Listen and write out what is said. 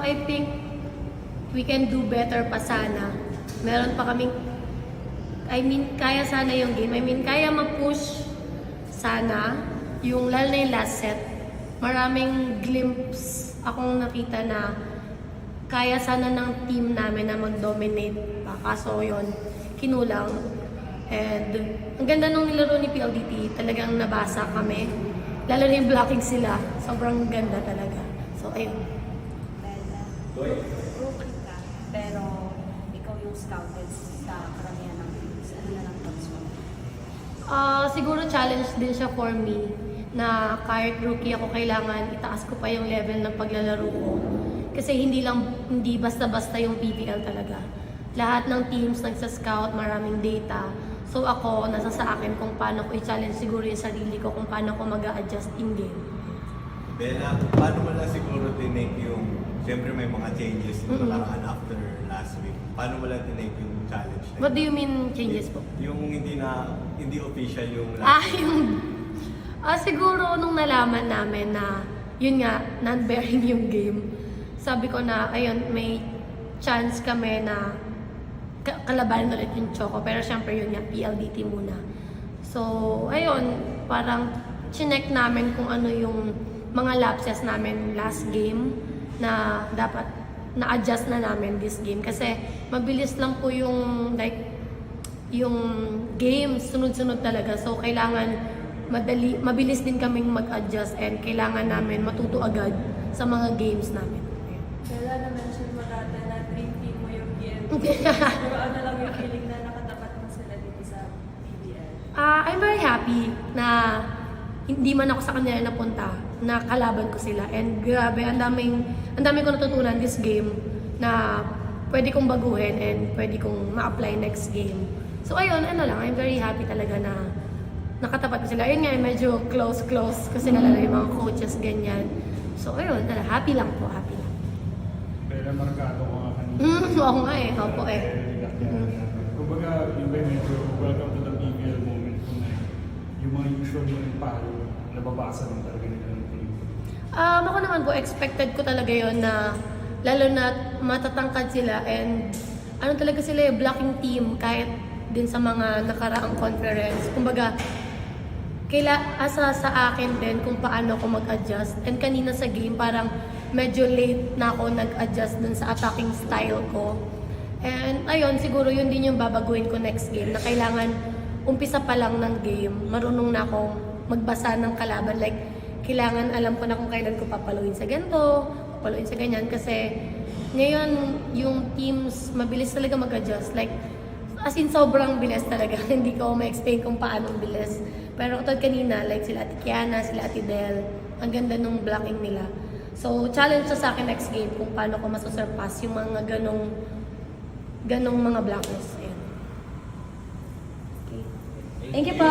I think we can do better pa sana. Meron pa kaming, kaya sana yung game. Kaya ma-push sana yung, lalo na yung last set. Maraming glimpse akong nakita na kaya sana ng team namin na mag-dominate pa. Kaso yun, kinulang. And ang ganda nung nilaro ni PLDT, talagang nabasa kami. Lalo na yung blocking sila, sobrang ganda talaga. So ayun. Bella, rookie ka, pero ikaw yung scouted sa karamihan ng teams. Ano na lang thoughts mo? Siguro challenge din siya for me na kahit rookie ako, kailangan itaas ko pa yung level ng paglalaro ko. Kasi hindi basta-basta yung PBL talaga. Lahat ng teams nagsa-scout, maraming data. So ako, nasa sa akin kung paano ko i-challenge siguro yung sarili ko, kung paano ko mag-a-adjust in-game. Bella, paano mo lang siguro tinake yung, siyempre may mga changes yung nakaraan after last week. Paano mo lang tinake yung challenge na What do you mean changes po? Yung hindi official yung last week. Siguro nung nalaman namin na, yun nga, non-bearing yung game, sabi ko na, ayun, may chance kami na kalabanin ulit yung Choco. Pero syempre yun nga, PLDT muna. So, ayun, parang chinek namin kung ano yung mga lapses namin last game na dapat na-adjust na namin this game. Kasi mabilis lang po yung, yung game, sunod-sunod talaga. So, kailangan mabilis din kaming mag-adjust and kailangan namin matuto agad sa mga games namin. Bella, na-mention mo dati na dream team mo yung PLDT. Pero ano lang yung feeling na nakatapat mo sila dito sa PBL? I'm very happy na hindi man ako sa kanila napunta, na kalaban ko sila. And grabe, ang daming ko natutunan this game na pwede kong baguhin and pwede kong ma-apply next game. So ayun, I'm very happy talaga na nakatapat ko sila. Ayun nga, medyo close kasi nalala yung mga coaches, ganyan. So ayun, happy lang po, happy lang. Pero markado ko nga kanina. Oo nga eh, opo eh. Kumbaga, yung ba medyo welcome to the PBL moment ko na yung mga usual mo rin palo, nababasa lang talaga nila ng team. Ako naman po, expected ko talaga yon na lalo na matatangkad sila and ano talaga sila blocking team kahit din sa mga nakaraang conference. Kumbaga, asa sa akin din kung paano ako mag-adjust. And kanina sa game, parang medyo late na ako nag-adjust dun sa attacking style ko. And ayun, siguro yun din yung babaguhin ko next game, na kailangan umpisa pa lang ng game, marunong na akong magbasa ng kalaban. Like, kailangan alam ko na kung kailan ko papaluin sa ganito, papaluin sa ganyan. Kasi ngayon, yung teams, mabilis talaga mag-adjust. Like, as in, sobrang bilis talaga. Hindi ko ma-explain kung paano bilis. Pero katulad kanina, like sila Ate Kiana, sila Ate Del, ang ganda nung blocking nila. So, challenge sa akin next game kung paano ko masusurpass yung mga ganong mga blockers. Ayan. Okay. Thank you po.